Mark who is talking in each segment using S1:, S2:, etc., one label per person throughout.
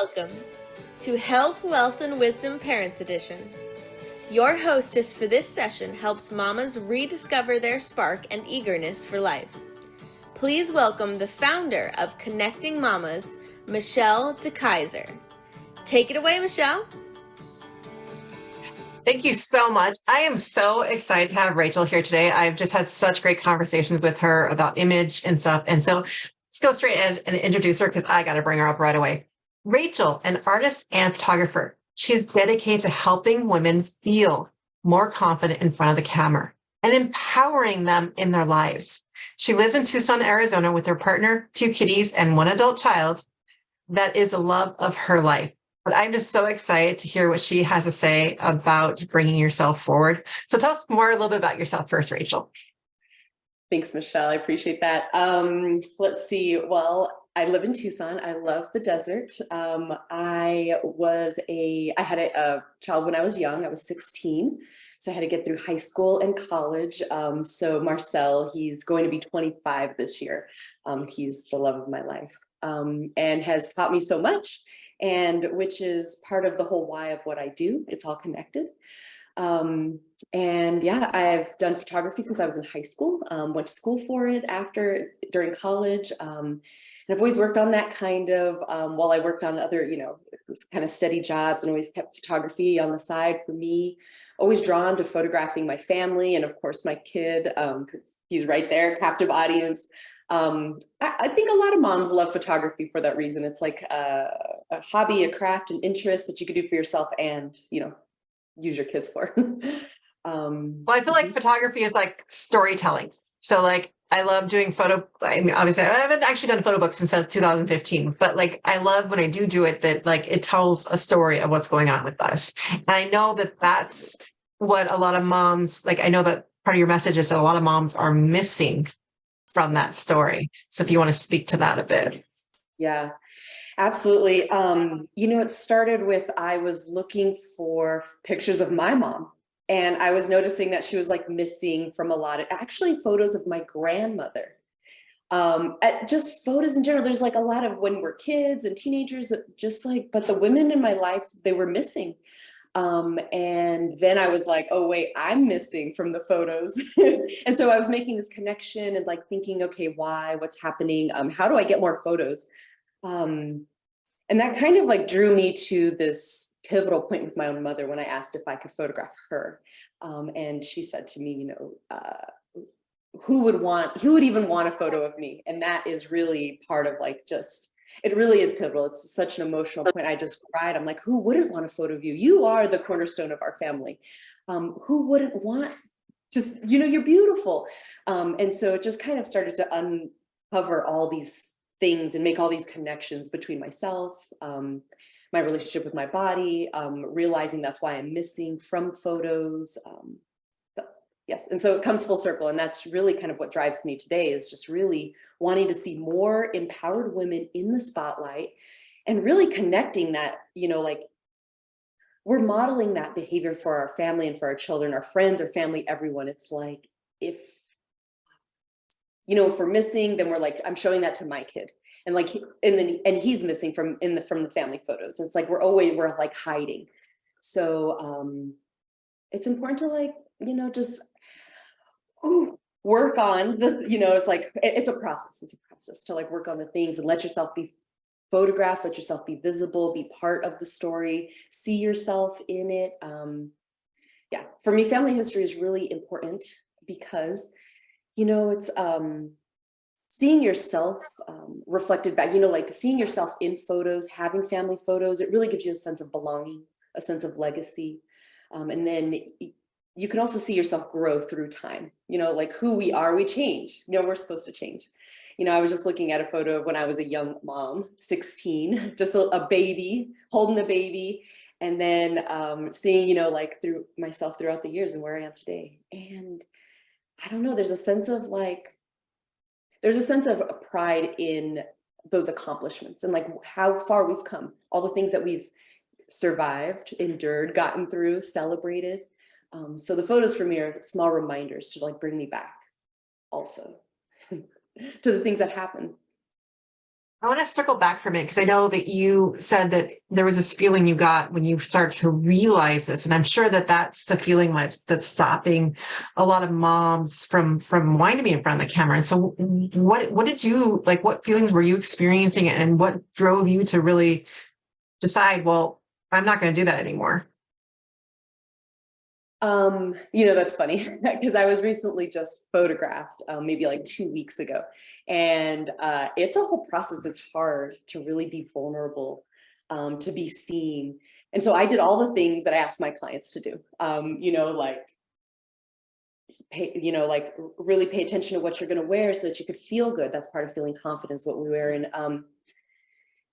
S1: welcome to Health, Wealth, and Wisdom Parents Edition. Your hostess for this session helps mamas rediscover their spark and eagerness for life. Please welcome the founder of Connecting Mamas, Michelle DeKaiser. Take it away, Michelle.
S2: Thank you so much. I am so excited to have Rachel here today. I've just had such great conversations with her about image and stuff. And so let's go straight in and introduce her because I got to bring her up right away. Rachel, an artist and photographer, she is dedicated to helping women feel more confident in front of the camera and empowering them in their lives. She lives in Tucson, Arizona with her partner, 2 kitties, and 1 adult child. That is the love of her life. But I'm just so excited to hear what she has to say about bringing yourself forward. So tell us more a little bit about yourself first, Rachel.
S3: Thanks, Michelle. I appreciate that. Let's see. Well, I live in Tucson. I love the desert. I had a child when I was young. I was 16. So I had to get through high school and college. So Marcel, he's going to be 25 this year. He's the love of my life and has taught me so much. And which is part of the whole why of what I do. It's all connected. And yeah, I've done photography since I was in high school, went to school for it during college. And I've always worked on that kind of, while I worked on other, kind of steady jobs, and always kept photography on the side for me. Always drawn to photographing my family and of course my kid, because he's right there, captive audience. I think a lot of moms love photography for that reason. It's like a hobby, a craft, an interest that you could do for yourself and, use your kids for.
S2: Well, I feel like photography is like storytelling. So like, I love doing obviously I haven't actually done photo books since 2015, but like, I love when I do it, that like, it tells a story of what's going on with us. And I know that that's what a lot of moms, like, I know that part of your message is that a lot of moms are missing from that story. So if you want to speak to that a bit.
S3: Yeah, absolutely. It started with, I was looking for pictures of my mom and I was noticing that she was like missing from a lot of actually photos of my grandmother. Just photos in general. There's like a lot of when we're kids and teenagers, but the women in my life, they were missing. And then I was like, oh, wait, I'm missing from the photos. And so I was making this connection and like thinking, okay, why, what's happening? How do I get more photos? And that kind of like drew me to this pivotal point with my own mother when I asked if I could photograph her. And she said to me, who would even want a photo of me? And that is really part of like it really is pivotal. It's such an emotional point. I just cried. I'm like, who wouldn't want a photo of you? You are the cornerstone of our family. Who wouldn't want you're beautiful. And so it just kind of started to uncover all these things and make all these connections between myself, my relationship with my body, realizing that's why I'm missing from photos. Yes, and so it comes full circle, and that's really kind of what drives me today is just really wanting to see more empowered women in the spotlight and really connecting that, like we're modeling that behavior for our family and for our children, our friends, our family, everyone. It's like if we're missing, then we're like, I'm showing that to my kid. And like, and he's missing from the family photos. And it's like, we're like hiding. So it's important to like, just work on it's like, it's a process to like work on the things and let yourself be photographed, let yourself be visible, be part of the story, see yourself in it. Yeah, for me, family history is really important because, it's seeing yourself reflected back, like seeing yourself in photos, having family photos, it really gives you a sense of belonging, a sense of legacy. And then you can also see yourself grow through time, like who we are, we change, we're supposed to change. I was just looking at a photo of when I was a young mom, 16, just a baby, holding a baby, and then seeing, like through myself throughout the years and where I am today. And I don't know, there's a sense of pride in those accomplishments and like how far we've come, all the things that we've survived, endured, gotten through, celebrated. So the photos for me are small reminders to like bring me back also to the things that happen.
S2: I want to circle back for a minute because I know that you said that there was this feeling you got when you started to realize this, and I'm sure that that's the feeling that's stopping a lot of moms from wanting to be in front of the camera. And so, what did you like? What feelings were you experiencing, and what drove you to really decide? Well, I'm not going to do that anymore.
S3: That's funny because I was recently just photographed, maybe like 2 weeks ago. And it's a whole process. It's hard to really be vulnerable, to be seen. And so I did all the things that I asked my clients to do, like really pay attention to what you're going to wear so that you could feel good. That's part of feeling confidence, what we wear.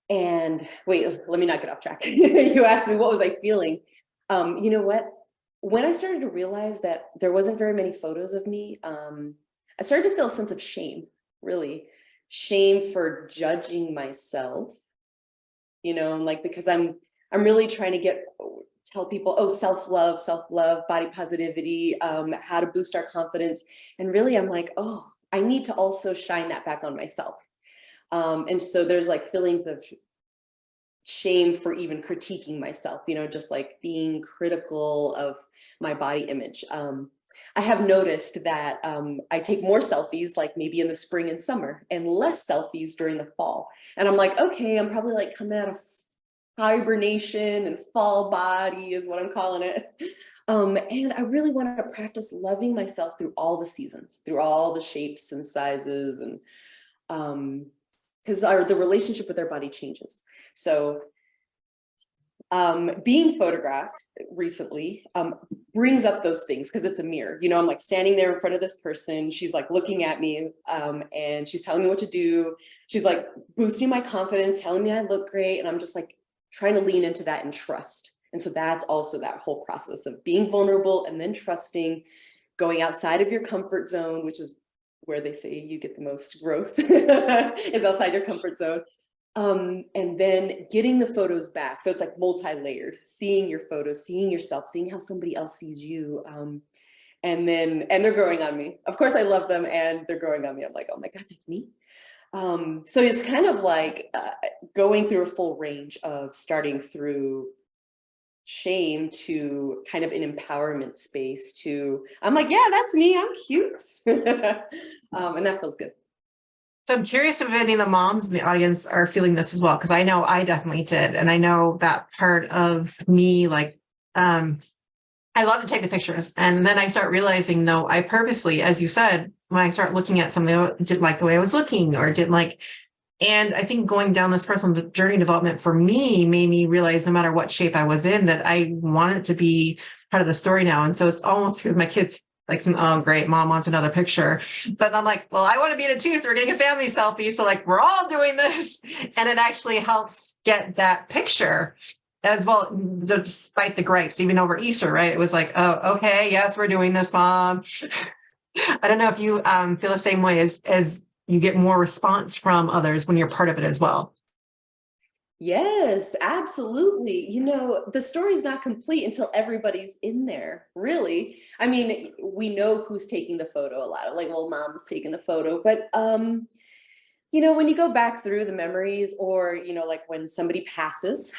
S3: And wait, let me not get off track. You asked me, what was I feeling? You know what? When I started to realize that there wasn't very many photos of me, I started to feel a sense of shame, really. Shame for judging myself, like because I'm really trying to tell people, oh, self-love, body positivity, how to boost our confidence. And really I'm like, oh, I need to also shine that back on myself. And so there's like feelings of shame for even critiquing myself, just like being critical of my body image. I have noticed that I take more selfies like maybe in the spring and summer and less selfies during the fall. And I'm like, okay, I'm probably like coming out of hibernation and fall body is what I'm calling it. And I really want to practice loving myself through all the seasons, through all the shapes and sizes, and because the relationship with our body changes. So being photographed recently brings up those things because it's a mirror. I'm like standing there in front of this person. She's like looking at me and she's telling me what to do. She's like boosting my confidence, telling me I look great. And I'm just like trying to lean into that and trust. And so that's also that whole process of being vulnerable and then trusting, going outside of your comfort zone, which is where they say you get the most growth is outside your comfort zone. And then getting the photos back. So it's like multi-layered, seeing your photos, seeing yourself, seeing how somebody else sees you. And they're growing on me. Of course I love them and they're growing on me. I'm like, oh my God, that's me. So it's kind of like going through a full range of starting through shame to kind of an empowerment space to, I'm like, yeah, that's me. I'm cute. And that feels good.
S2: So I'm curious if any of the moms in the audience are feeling this as well, because I know I definitely did. And I know that part of me, like, I love to take the pictures. And then I start realizing, though, I purposely, as you said, when I start looking at something, I didn't like the way I was looking or didn't like. And I think going down this personal journey development for me made me realize no matter what shape I was in, that I wanted to be part of the story now. And so it's almost because my kids like, oh, great, mom wants another picture. But I'm like, well, I want to be in it too. So we're getting a family selfie. So like, we're all doing this. And it actually helps get that picture as well, despite the gripes, even over Easter, right? It was like, oh, okay, yes, we're doing this, mom. I don't know if you feel the same way as you get more response from others when you're part of it as well.
S3: Yes, absolutely. The story's not complete until everybody's in there, really. I mean, we know who's taking the photo a lot of like, well, mom's taking the photo, but when you go back through the memories or, like when somebody passes,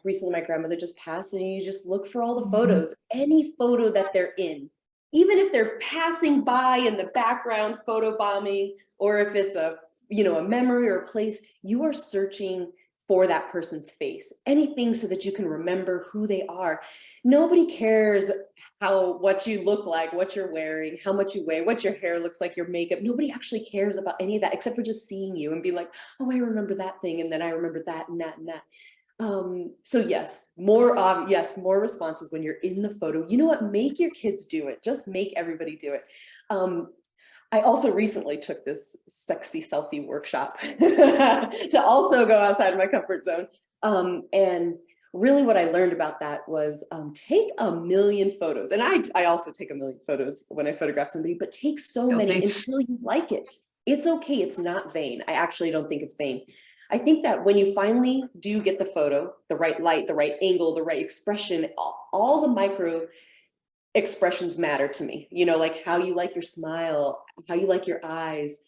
S3: recently my grandmother just passed and you just look for all the photos, any photo that they're in, even if they're passing by in the background photo bombing, or if it's a memory or a place, you are searching for that person's face, anything so that you can remember who they are. Nobody cares what you look like, what you're wearing, how much you weigh, what your hair looks like, your makeup. Nobody actually cares about any of that except for just seeing you and being like, oh, I remember that thing. And then I remember that and that and that. So yes, more responses when you're in the photo. You know what? Make your kids do it. Just make everybody do it. I also recently took this sexy selfie workshop to also go outside of my comfort zone. And really what I learned about that was take a million photos. And I also take a million photos when I photograph somebody, but take so many until you like it. It's okay. It's not vain. I actually don't think it's vain. I think that when you finally do get the photo, the right light, the right angle, the right expression, all the micro expressions matter to me, like how you like your smile, how you like your eyes,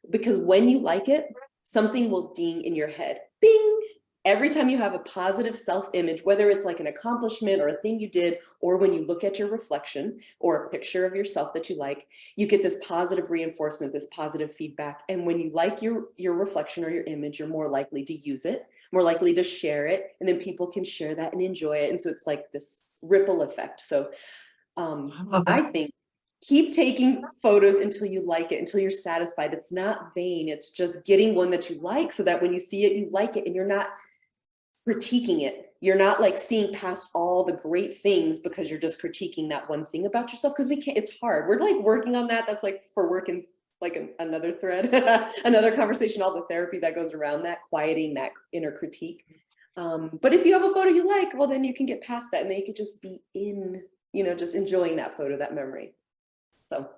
S3: because when you like it, something will ding in your head. Bing! Every time you have a positive self-image, whether it's like an accomplishment or a thing you did, or when you look at your reflection or a picture of yourself that you like, you get this positive reinforcement, this positive feedback. And when you like your reflection or your image, you're more likely to use it, more likely to share it, and then people can share that and enjoy it. And so it's like this ripple effect. So I think keep taking photos until you like it, until you're satisfied. It's not vain. It's just getting one that you like so that when you see it, you like it and you're not critiquing it. You're not like seeing past all the great things because you're just critiquing that one thing about yourself, because we can't, it's hard. We're like working on that. That's like for working like another thread, another conversation, all the therapy that goes around that, quieting that inner critique. But if you have a photo you like, well, then you can get past that and then you could just be in, just enjoying that photo, that memory. So.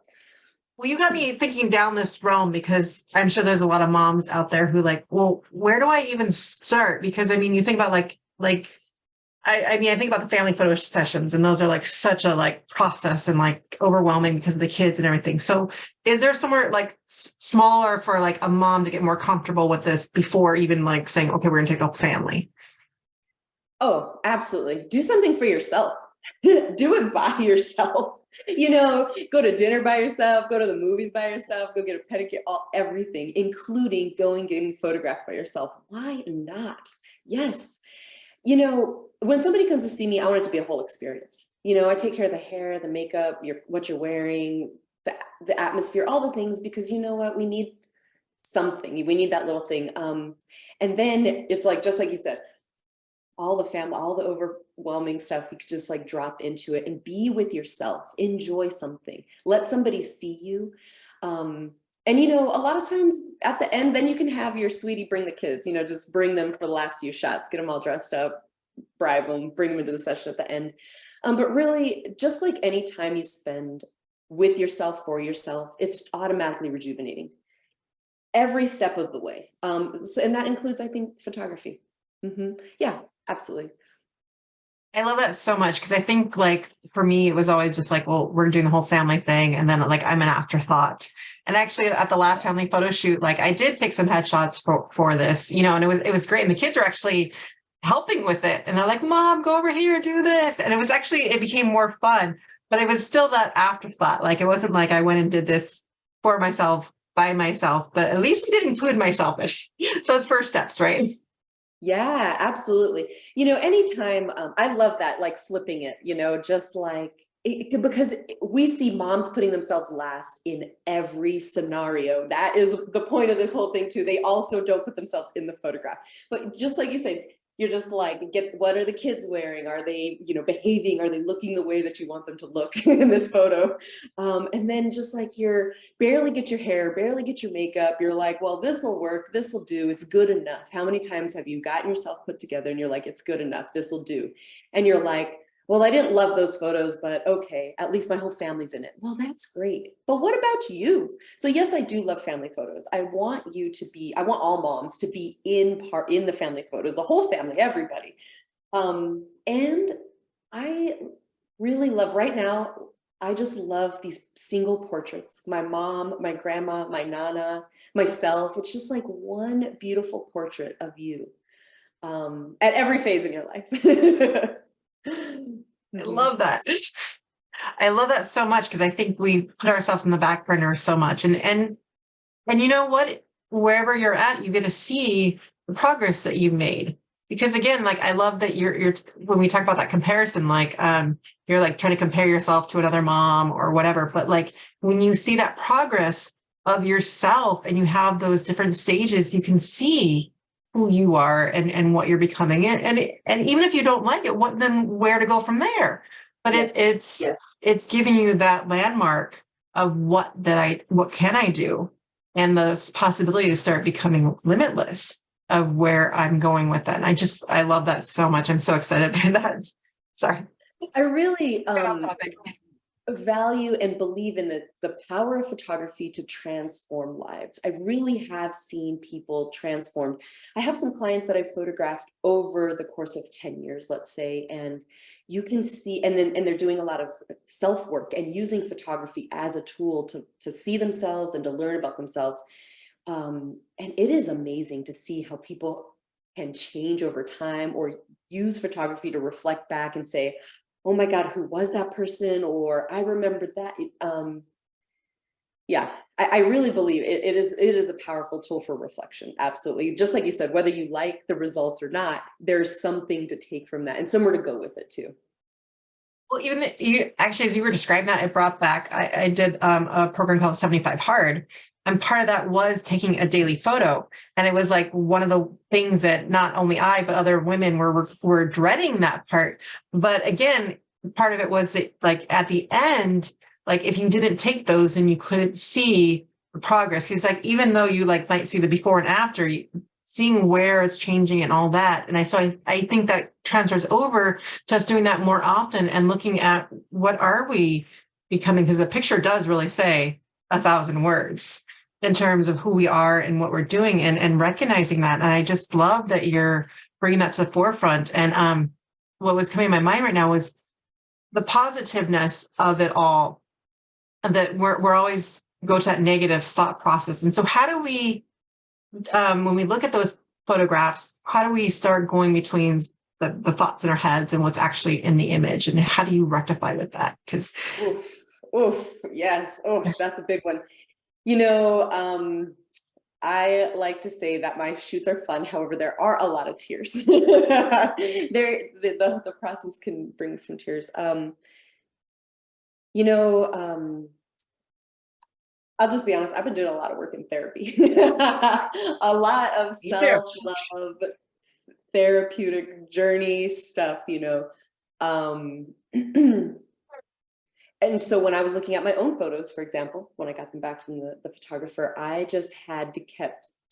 S2: Well, you got me thinking down this realm, because I'm sure there's a lot of moms out there who like, well, where do I even start? Because I mean, you think about I mean, I think about the family photo sessions, and those are like such a like process and like overwhelming because of the kids and everything. So is there somewhere like smaller for like a mom to get more comfortable with this before even like saying, okay, we're gonna take the whole family?
S3: Oh, absolutely. Do something for yourself. Do it by yourself. Go to dinner by yourself, go to the movies by yourself, go get a pedicure, everything, including going getting photographed by yourself. Why not? Yes. When somebody comes to see me, I want it to be a whole experience. I take care of the hair, the makeup, what you're wearing, the atmosphere, all the things, because you know what? We need something. We need that little thing. And then it's like, just like you said, all the family, all the overwhelming stuff, you could just like drop into it and be with yourself, enjoy something, let somebody see you. And a lot of times at the end, then you can have your sweetie bring the kids, just bring them for the last few shots, get them all dressed up, bribe them, bring them into the session at the end. But really, just like any time you spend with yourself, for yourself, it's automatically rejuvenating every step of the way. And that includes, I think, photography. Yeah, absolutely.
S2: I love that so much, because I think like for me, it was always just like, well, we're doing the whole family thing. And then like I'm an afterthought. And actually at the last family photo shoot, like I did take some headshots for this, and it was great. And the kids were actually helping with it. And they're like, Mom, go over here, do this. And it became more fun, but it was still that afterthought. Like it wasn't like I went and did this for myself by myself, but at least it did include myself. So it's first steps, right?
S3: Yeah, absolutely. Anytime, I love that, like flipping it, just like, because we see moms putting themselves last in every scenario. That is the point of this whole thing too. They also don't put themselves in the photograph. But just like you said, you're just like, what are the kids wearing? Are they, behaving? Are they looking the way that you want them to look in this photo? And then just like you're barely get your hair, barely get your makeup. You're like, well, this will work. This will do. It's good enough. How many times have you gotten yourself put together and you're like, it's good enough. This will do. And you're like, well, I didn't love those photos, but okay, at least my whole family's in it. Well, that's great. But what about you? So yes, I do love family photos. I want all moms to be in the family photos, the whole family, everybody. And I really love right now, I just love these single portraits. My mom, my grandma, my nana, myself. It's just like one beautiful portrait of you at every phase in your life.
S2: I love that. I love that so much, because I think we put ourselves in the back burner so much. And you know what? Wherever you're at, you get to see the progress that you've made. Because again, like I love that you're when we talk about that comparison, like you're like trying to compare yourself to another mom or whatever. But like when you see that progress of yourself and you have those different stages, you can see who you are and what you're becoming. And even if you don't like it, then where to go from there. But
S3: Yes.
S2: it's giving you that landmark of what can I do, and the possibility to start becoming limitless of where I'm going with that. And I love that so much. I'm so excited by that. Sorry.
S3: I really
S2: Get off topic.
S3: value and believe in the power of photography to transform lives. I really have seen people transformed. I have some clients that I've photographed over the course of 10 years, let's say, and you can see, and they're doing a lot of self-work and using photography as a tool to see themselves and to learn about themselves. And it is amazing to see how people can change over time or use photography to reflect back and say, oh my God, who was that person? Or I remember that. Yeah, I really believe it is a powerful tool for reflection. Absolutely. Just like you said, whether you like the results or not, there's something to take from that and somewhere to go with it too.
S2: Well, even you actually, as you were describing that, it brought back, I did a program called 75 Hard. And part of that was taking a daily photo. And it was like one of the things that not only I, but other women were dreading that part. But again, part of it was that, like, at the end, like, if you didn't take those, then you couldn't see the progress. Because, like, even though you like might see the before and after, seeing where it's changing and all that. And I think that transfers over to us doing that more often and looking at what are we becoming, because a picture does really say 1,000 words in terms of who we are and what we're doing, and recognizing that. And I just love that you're bringing that to the forefront. And what was coming to my mind right now was the positiveness of it all, that we're always go to that negative thought process. And so how do we, when we look at those photographs, how do we start going between the thoughts in our heads and what's actually in the image? And how do you rectify with that? Because
S3: yes. Oh, that's a big one. You know, I like to say that my shoots are fun. However, there are a lot of tears. The process can bring some tears. You know, I'll just be honest, I've been doing a lot of work in therapy. A lot of
S2: me too.
S3: self-love, therapeutic journey stuff, you know. And so when I was looking at my own photos, for example, when I got them back from the photographer, I just had to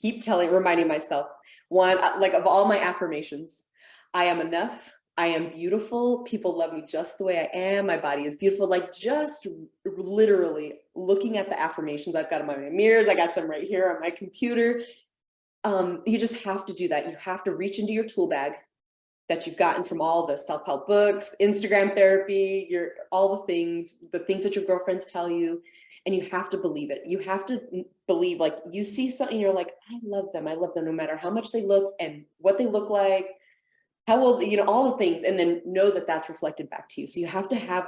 S3: keep reminding myself, one, like, of all my affirmations, I am enough. I am beautiful. People love me just the way I am. My body is beautiful. Like, just literally looking at the affirmations I've got in my mirrors. I got some right here on my computer. You just have to do that. You have to reach into your tool bag that you've gotten from all the self-help books, Instagram therapy, all the things that your girlfriends tell you, and you have to believe it. You have to believe, like, you see something, you're like, I love them no matter how much they look and what they look like, how old, you know, all the things, and then know that that's reflected back to you. So you have to have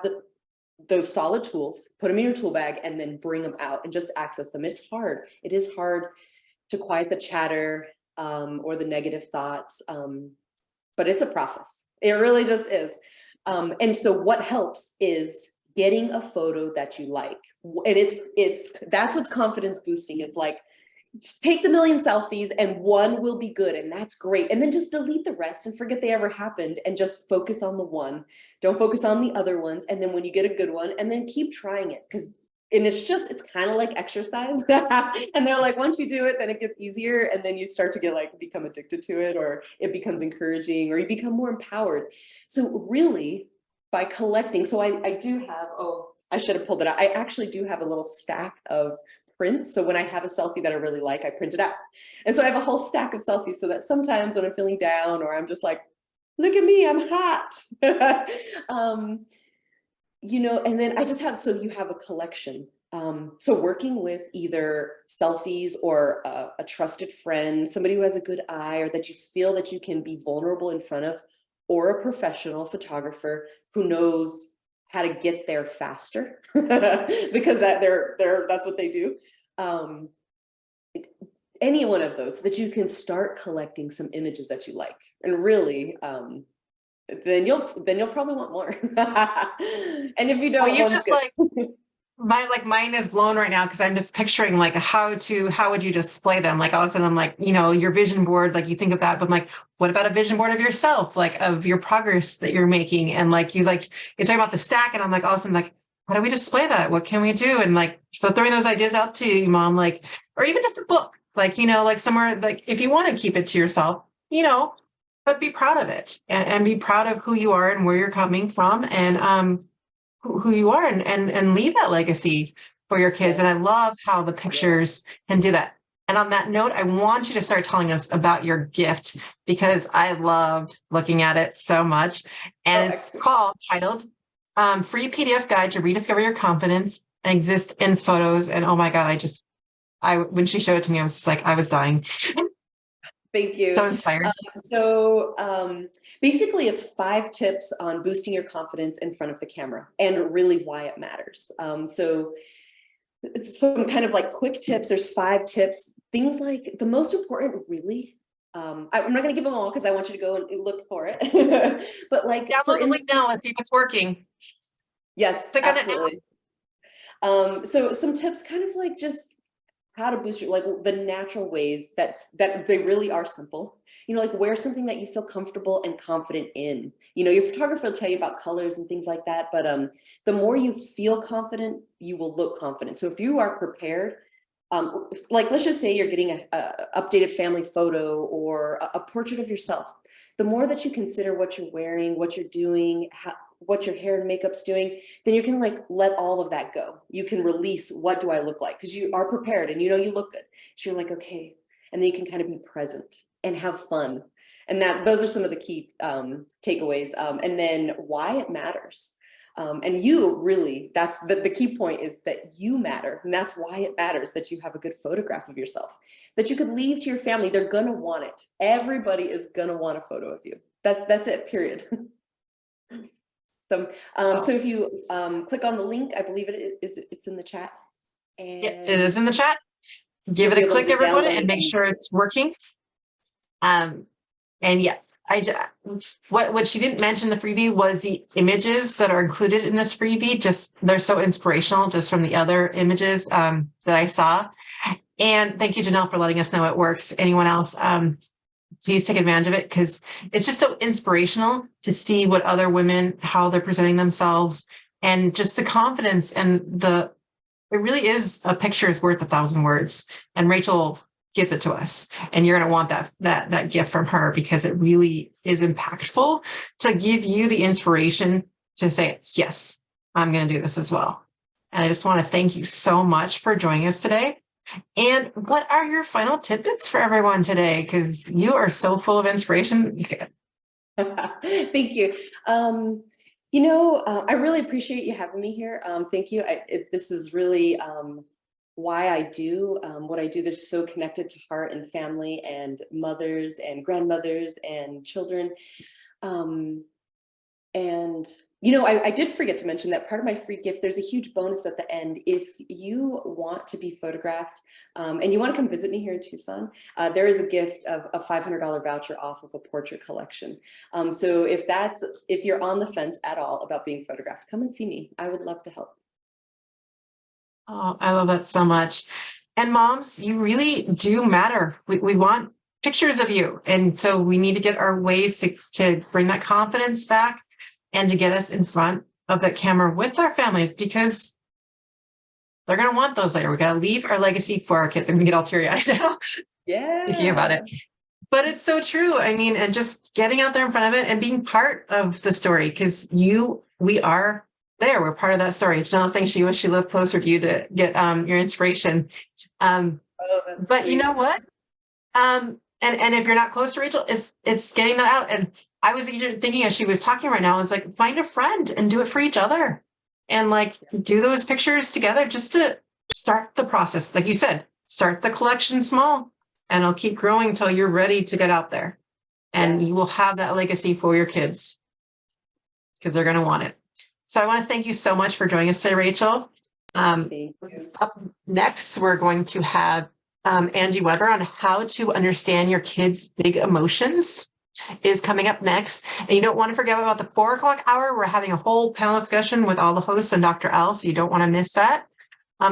S3: those solid tools, put them in your tool bag, and then bring them out and just access them. It's hard. It is hard to quiet the chatter or the negative thoughts. But it's a process. It really just is. And so what helps is getting a photo that you like. And that's what's confidence boosting. It's like, take the million selfies and one will be good, and that's great. And then just delete the rest and forget they ever happened and just focus on the one. Don't focus on the other ones. And then when you get a good one, and then keep trying it, and it's kind of like exercise. And they're like, once you do it, then it gets easier. And then you start to become addicted to it, or it becomes encouraging, or you become more empowered. So really, by collecting, so I do have, I should have pulled it out. I actually do have a little stack of prints. So when I have a selfie that I really like, I print it out. And so I have a whole stack of selfies so that sometimes when I'm feeling down, or I'm just like, look at me, I'm hot. You know, and then so you have a collection. So working with either selfies or a trusted friend, somebody who has a good eye, or that you feel that you can be vulnerable in front of, or a professional photographer who knows how to get there faster because that's what they do. Any one of those, so that you can start collecting some images that you like, and really, then you'll probably want more. And if you don't,
S2: Well, you just like my mind is blown right now, because I'm just picturing, like, how would you display them? Like, all of a sudden I'm like, you know, your vision board, like, you think of that, but I'm like, what about a vision board of yourself, like, of your progress that you're making? And you're talking about the stack, and I'm like, all of a sudden, like, how do we display that? What can we do? And like, so throwing those ideas out to you, Mom, like, or even just a book, like, you know, like somewhere, like, if you want to keep it to yourself, you know, but be proud of it, and be proud of who you are and where you're coming from, and who you are, and leave that legacy for your kids. And I love how the pictures can do that. And on that note, I want you to start telling us about your gift, because I loved looking at it so much. And it's titled Free PDF Guide to Rediscover Your Confidence and Exist in Photos. And oh my God, when she showed it to me, I was just like, I was dying.
S3: Thank you.
S2: So inspired.
S3: Basically, it's 5 tips on boosting your confidence in front of the camera and really why it matters. So it's some kind of like quick tips. There's 5 tips. Things like the most important, really. I'm not going to give them all because I want you to go and look for it. But like,
S2: Download the link now. Let's see if it's working.
S3: Yes,
S2: Click on it now.
S3: absolutely. So some tips, kind of like just how to boost your, like the natural ways that they really are simple. Like wear something that you feel comfortable and confident in. Your photographer will tell you about colors and things like that, but the more you feel confident, you will look confident. So if you are prepared, like let's just say you're getting a updated family photo or a portrait of yourself, the more that you consider what you're wearing, what you're doing, what your hair and makeup's doing, then you can like let all of that go. You can release, what do I look like? Because you are prepared and you look good. So you're like, okay. And then you can kind of be present and have fun. And those are some of the key takeaways. And then why it matters. And you really, that's the key point, is that you matter. And that's why it matters that you have a good photograph of yourself, that you could leave to your family. They're going to want it. Everybody is going to want a photo of you. That's it, period. So if you click on the link, I believe it's in the chat. And
S2: yeah, it is in the chat. Give it a click, everyone, and make sure it's working. And yeah, what she didn't mention in the freebie was the images that are included in this freebie. Just they're so inspirational, just from the other images that I saw. And thank you, Janelle, for letting us know it works. Anyone else? Please take advantage of it, because it's just so inspirational to see what other women, how they're presenting themselves, and just the confidence and it really is, a picture is worth 1,000 words, and Rachel gives it to us, and you're going to want that gift from her, because it really is impactful to give you the inspiration to say, yes, I'm going to do this as well. And I just want to thank you so much for joining us today. And what are your final tidbits for everyone today? Because you are so full of inspiration.
S3: Thank you. I really appreciate you having me here. Thank you. This is really why I do what I do. This is so connected to heart and family and mothers and grandmothers and children. I did forget to mention that part of my free gift, there's a huge bonus at the end. If you want to be photographed and you want to come visit me here in Tucson, there is a gift of a $500 voucher off of a portrait collection. So if you're on the fence at all about being photographed, come and see me. I would love to help.
S2: Oh, I love that so much. And moms, you really do matter. We want pictures of you. And so we need to get our ways to bring that confidence back and to get us in front of that camera with our families, because they're going to want those later. We got to leave our legacy for our kids. I'm going to get all teary-eyed now.
S3: Yeah.
S2: Thinking about it. But it's so true. I mean, and just getting out there in front of it and being part of the story, because we are there. We're part of that story. Janelle's saying she wished she lived closer to you to get your inspiration. But sweet. You know what? And if you're not close to Rachel, it's getting that out. And I was even thinking, as she was talking right now, I was like, find a friend and do it for each other, and like do those pictures together, just to start the process. Like you said, start the collection small, and it'll keep growing until you're ready to get out there, and you will have that legacy for your kids, because they're going to want it. So I want to thank you so much for joining us today, Rachel.
S3: Thank you.
S2: Up next, we're going to have Angie Weber on how to understand your kids' big emotions is coming up next. And you don't want to forget about the 4:00 hour. We're having a whole panel discussion with all the hosts and Dr. Al, so you don't want to miss that.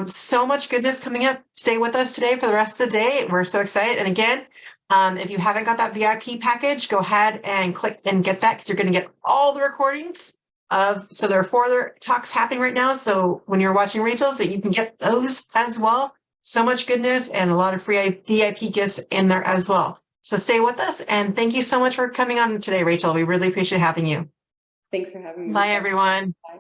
S2: So much goodness coming up. Stay with us today for the rest of the day. We're so excited. And again, if you haven't got that VIP package, go ahead and click and get that, because you're going to get all the recordings so there are 4 other talks happening right now. So when you're watching Rachel's, that you can get those as well. So much goodness and a lot of free VIP gifts in there as well. So stay with us, and thank you so much for coming on today, Rachel. We really appreciate having you.
S3: Thanks for having me.
S2: Bye, everyone.
S3: Bye.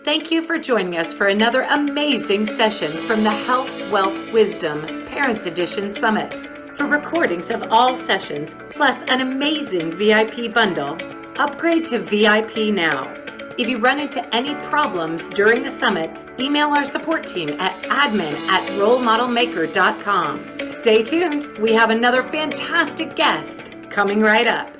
S4: Thank you for joining us for another amazing session from the Health, Wealth, Wisdom Parents Edition Summit. For recordings of all sessions, plus an amazing VIP bundle, upgrade to VIP now. If you run into any problems during the summit, email our support team at admin@rolemodelmaker.com. Stay tuned. We have another fantastic guest coming right up.